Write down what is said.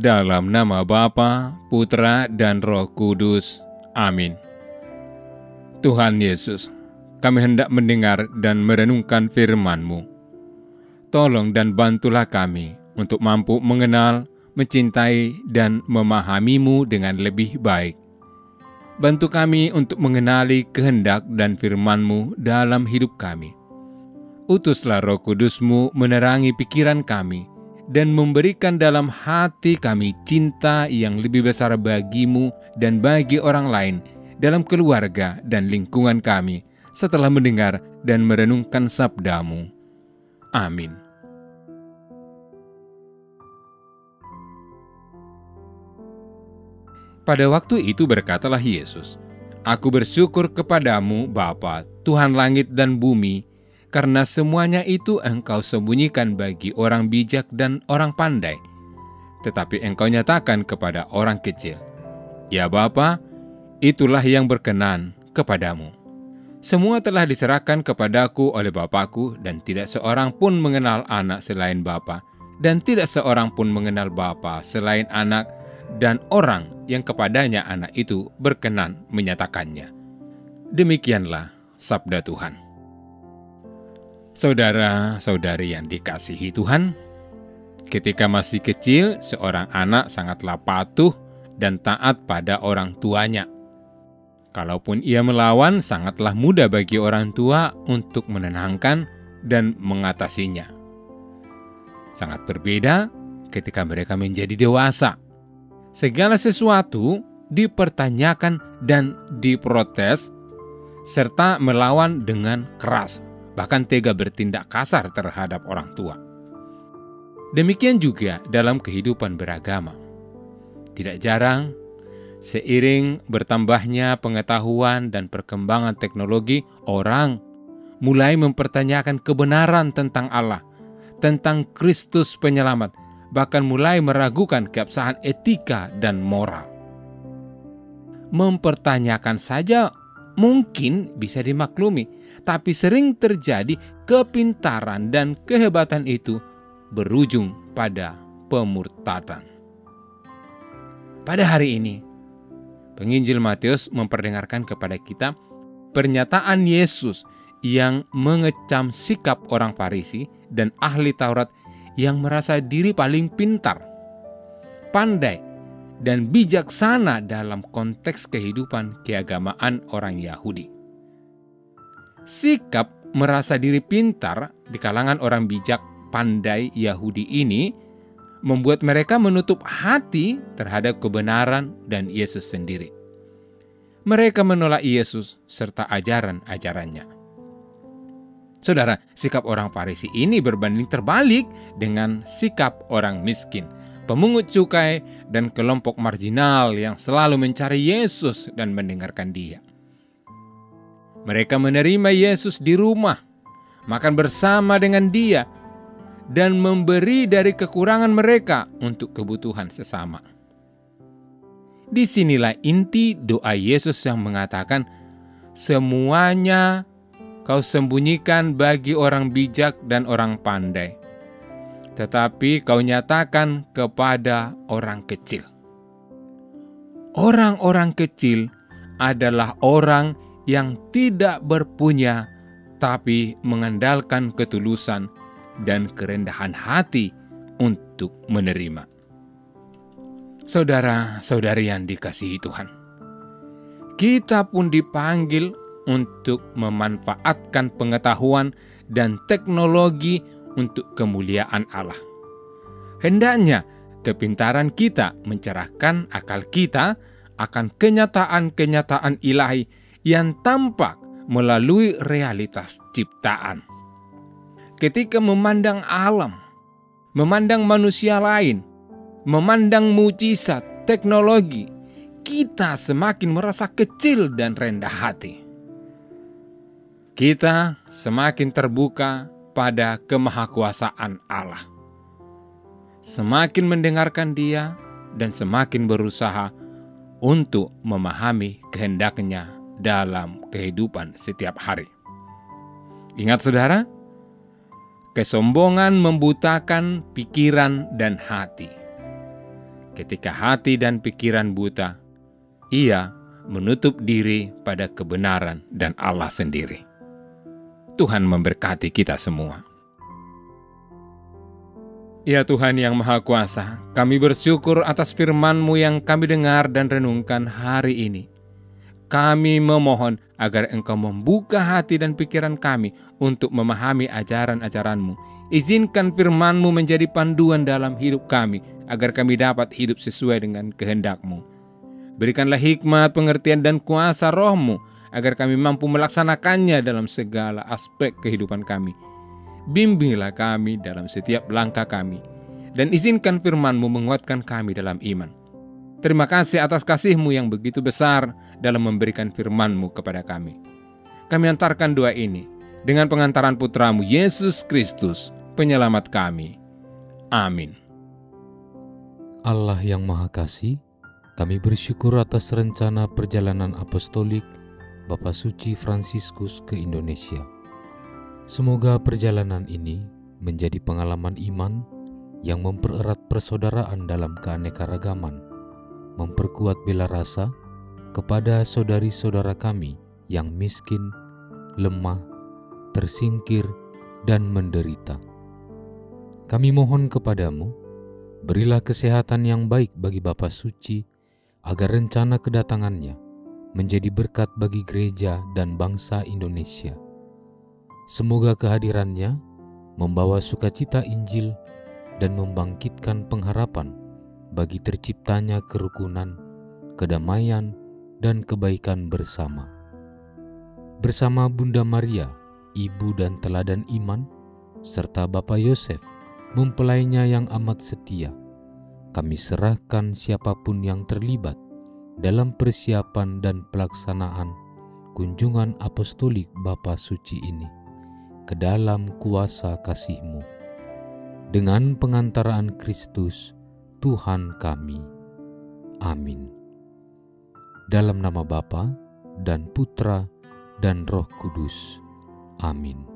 Dalam nama Bapa, Putra, dan Roh Kudus. Amin. Tuhan Yesus, kami hendak mendengar dan merenungkan firman-Mu. Tolong dan bantulah kami untuk mampu mengenal, mencintai, dan memahami-Mu dengan lebih baik. Bantu kami untuk mengenali kehendak dan firman-Mu dalam hidup kami. Utuslah Roh Kudus-Mu menerangi pikiran kami, dan memberikan dalam hati kami cinta yang lebih besar bagimu dan bagi orang lain dalam keluarga dan lingkungan kami setelah mendengar dan merenungkan sabda-Mu. Amin. Pada waktu itu berkatalah Yesus, "Aku bersyukur kepadamu, Bapa, Tuhan langit dan bumi, karena semuanya itu Engkau sembunyikan bagi orang bijak dan orang pandai, tetapi Engkau nyatakan kepada orang kecil. Ya Bapa, itulah yang berkenan kepadamu. Semua telah diserahkan kepadaku oleh Bapakku, dan tidak seorang pun mengenal anak selain Bapa, dan tidak seorang pun mengenal Bapa selain anak, dan orang yang kepadanya anak itu berkenan menyatakannya." Demikianlah sabda Tuhan. Saudara-saudari yang dikasihi Tuhan, ketika masih kecil, seorang anak sangatlah patuh dan taat pada orang tuanya. Kalaupun ia melawan, sangatlah mudah bagi orang tua untuk menenangkan dan mengatasinya. Sangat berbeda ketika mereka menjadi dewasa. Segala sesuatu dipertanyakan dan diprotes, serta melawan dengan keras, bahkan tega bertindak kasar terhadap orang tua. Demikian juga dalam kehidupan beragama. Tidak jarang, seiring bertambahnya pengetahuan dan perkembangan teknologi, orang mulai mempertanyakan kebenaran tentang Allah, tentang Kristus Penyelamat, bahkan mulai meragukan keabsahan etika dan moral. Mempertanyakan saja mungkin bisa dimaklumi, tapi sering terjadi kepintaran dan kehebatan itu berujung pada pemurtadan. Pada hari ini, penginjil Matius memperdengarkan kepada kita pernyataan Yesus yang mengecam sikap orang Farisi dan ahli Taurat yang merasa diri paling pintar, pandai, dan bijaksana dalam konteks kehidupan keagamaan orang Yahudi. Sikap merasa diri pintar di kalangan orang bijak pandai Yahudi ini membuat mereka menutup hati terhadap kebenaran dan Yesus sendiri. Mereka menolak Yesus serta ajaran-ajarannya. Saudara, sikap orang Farisi ini berbanding terbalik dengan sikap orang miskin, pemungut cukai, dan kelompok marginal yang selalu mencari Yesus dan mendengarkan Dia. Mereka menerima Yesus di rumah, makan bersama dengan Dia, dan memberi dari kekurangan mereka untuk kebutuhan sesama. Disinilah inti doa Yesus yang mengatakan, "Semuanya kau sembunyikan bagi orang bijak dan orang pandai, tetapi kau nyatakan kepada orang kecil." Orang-orang kecil adalah orang yang tidak berpunya, tapi mengandalkan ketulusan dan kerendahan hati untuk menerima. Saudara-saudari yang dikasihi Tuhan, kita pun dipanggil untuk memanfaatkan pengetahuan dan teknologi untuk kemuliaan Allah. Hendaknya kepintaran kita mencerahkan akal kita akan kenyataan-kenyataan ilahi yang tampak melalui realitas ciptaan. Ketika memandang alam, memandang manusia lain, memandang mujizat teknologi, kita semakin merasa kecil dan rendah hati. kita semakin terbuka pada kemahakuasaan Allah. Semakin mendengarkan Dia dan semakin berusaha untuk memahami kehendak-Nya dalam kehidupan setiap hari. Ingat saudara, kesombongan membutakan pikiran dan hati. Ketika hati dan pikiran buta, ia menutup diri pada kebenaran dan Allah sendiri. Tuhan memberkati kita semua. Ya Tuhan yang Maha Kuasa, kami bersyukur atas firman-Mu yang kami dengar dan renungkan hari ini. Kami memohon agar Engkau membuka hati dan pikiran kami untuk memahami ajaran-ajaran-Mu. Izinkan firman-Mu menjadi panduan dalam hidup kami, agar kami dapat hidup sesuai dengan kehendak-Mu. Berikanlah hikmat, pengertian, dan kuasa Roh-Mu, agar kami mampu melaksanakannya dalam segala aspek kehidupan kami. Bimbinglah kami dalam setiap langkah kami, dan izinkan firman-Mu menguatkan kami dalam iman. Terima kasih atas kasih-Mu yang begitu besar dalam memberikan firman-Mu kepada kami. Kami antarkan doa ini dengan pengantaran Putra-Mu Yesus Kristus, penyelamat kami. Amin. Allah yang Maha Kasih, kami bersyukur atas rencana perjalanan apostolik Bapak Suci Fransiskus ke Indonesia. Semoga perjalanan ini menjadi pengalaman iman yang mempererat persaudaraan dalam keanekaragaman, memperkuat bela rasa kepada saudari-saudara kami yang miskin, lemah, tersingkir, dan menderita. Kami mohon kepadamu, berilah kesehatan yang baik bagi Bapak Suci, agar rencana kedatangannya menjadi berkat bagi gereja dan bangsa Indonesia. Semoga kehadirannya membawa sukacita Injil dan membangkitkan pengharapan bagi terciptanya kerukunan, kedamaian, dan kebaikan bersama. Bersama Bunda Maria, Ibu dan Teladan Iman, serta Bapak Yosef, mempelainya yang amat setia, kami serahkan siapapun yang terlibat dalam persiapan dan pelaksanaan kunjungan apostolik Bapa Suci ini ke dalam kuasa kasih-Mu. Dengan pengantaraan Kristus, Tuhan kami. Amin. Dalam nama Bapa dan Putra dan Roh Kudus. Amin.